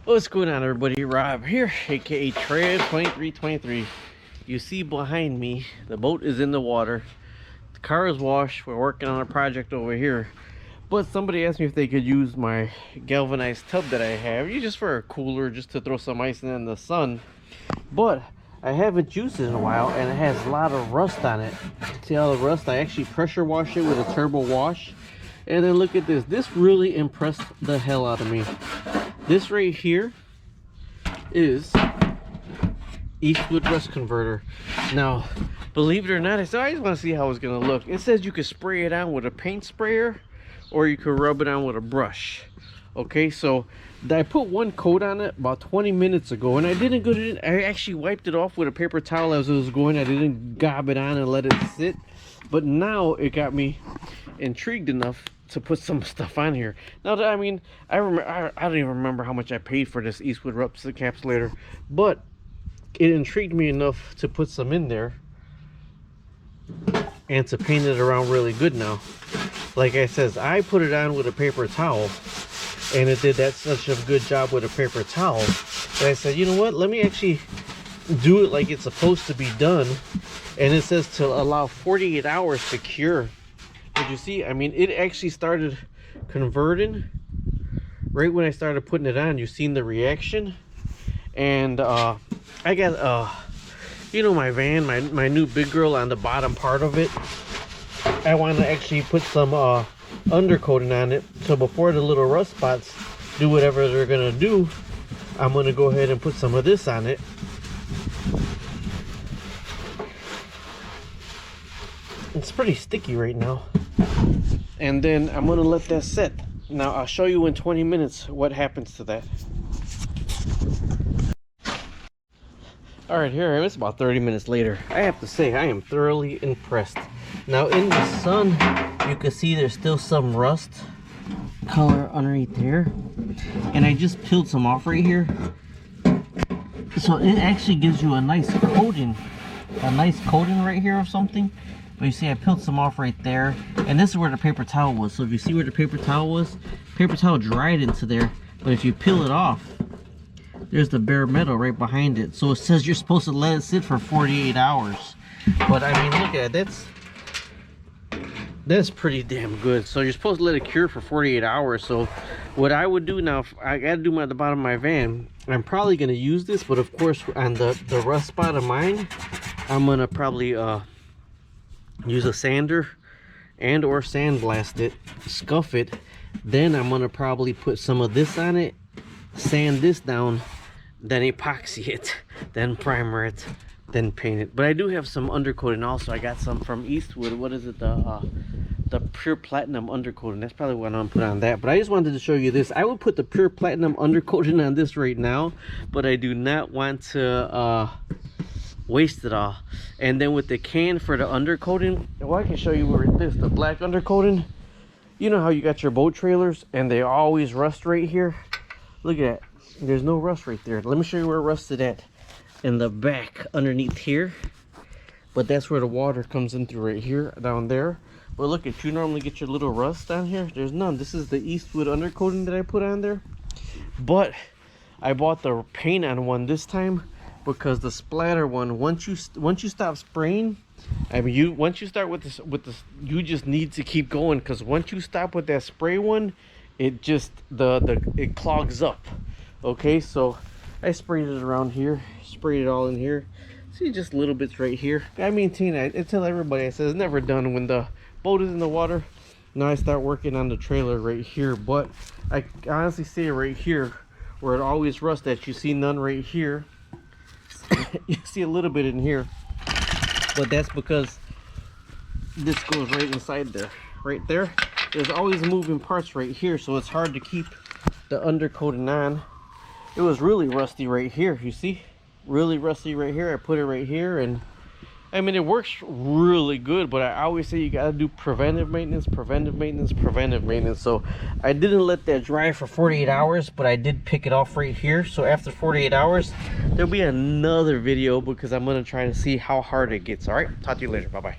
What's going on, everybody? Rob here, aka Trev 2323. You see behind me, the boat is in the water, the car is washed. We're working on a project over here, but somebody asked me if they could use my galvanized tub that I have, just for a cooler, just to throw some ice in the sun. But I haven't used it in a while, and it has a lot of rust on it. See all the rust? I actually pressure wash it with a turbo wash. And then look at this. This really impressed the hell out of me. This right here is Eastwood Rust Converter. Now, believe it or not, I just want to see how it's going to look. It says you can spray it on with a paint sprayer, or you could rub it on with a brush. Okay, so I put one coat on it about 20 minutes ago, and I didn't go to it. I actually wiped it off with a paper towel as it was going. I didn't gob it on and let it sit. But now it got me intrigued enough to put some stuff on here. Now, I mean, I don't even remember how much I paid for this Eastwood Rust encapsulator, but it intrigued me enough to put some in there and to paint it around really good. Now, like I says, I put it on with a paper towel, and it did that such a good job with a paper towel that I said, you know what, let me actually do it like it's supposed to be done. And it says to allow 48 hours to cure. Did you see? I mean, it actually started converting right when I started putting it on. You've seen the reaction. And I got you know, my van, my new big girl on the bottom part of it. I want to actually put some undercoating on it, so before the little rust spots do whatever they're gonna do, I'm gonna go ahead and put some of this on it. It's pretty sticky right now, and then I'm gonna let that set. Now I'll show you in 20 minutes what happens to that. All right, here it's about 30 minutes later. I have to say, I am thoroughly impressed. Now in the sun, you can see there's still some rust color underneath there, and I just peeled some off right here, so it actually gives you a nice coating right here of something. But you see, I peeled some off right there, and this is where the paper towel was. So if you see where the paper towel was, paper towel dried into there, but if you peel it off, there's the bare metal right behind it. So it says you're supposed to let it sit for 48 hours. But I mean, look at it, that's pretty damn good. So you're supposed to let it cure for 48 hours. So what I would do now, if I gotta do at the bottom of my van, I'm probably gonna use this, but of course on the rust spot of mine, I'm gonna probably use a sander and or sandblast it, scuff it. Then I'm gonna probably put some of this on it, sand this down, then epoxy it, then primer it, then paint it. But I do have some undercoating also. I got some from Eastwood. What is it? The pure platinum undercoating. That's probably what I'm gonna put on that. But I just wanted to show you this. I would put the pure platinum undercoating on this right now, but I do not want to waste it all. And then with the can for the undercoating, well, I can show you where this, the black undercoating. You know how you got your boat trailers and they always rust right here? Look at that. There's no rust right there. Let me show you where it rusted at. In the back underneath here. But that's where the water comes in through right here, down there. But look, if you normally get your little rust down here, there's none. This is the Eastwood undercoating that I put on there. But I bought the paint on one this time, because the splatter one, once you stop spraying, I mean, once you start with this, you just need to keep going, because once you stop with that spray one, it just it clogs up. Okay, so I sprayed it around here, sprayed it all in here. See, just little bits right here. I maintain it. I tell everybody, I said it's never done when the boat is in the water. Now I start working on the trailer right here, but I honestly see it right here where it always rusts at. You see none right here. You see a little bit in here, but that's because this goes right inside there. Right there, there's always moving parts right here, so it's hard to keep the undercoating on. It was really rusty right here. You see, really rusty right here. I put it right here, and I mean, it works really good, but I always say you gotta do preventive maintenance, preventive maintenance, preventive maintenance. So I didn't let that dry for 48 hours, but I did pick it off right here. So after 48 hours, there'll be another video, because I'm gonna try to see how hard it gets. All right, talk to you later. Bye-bye.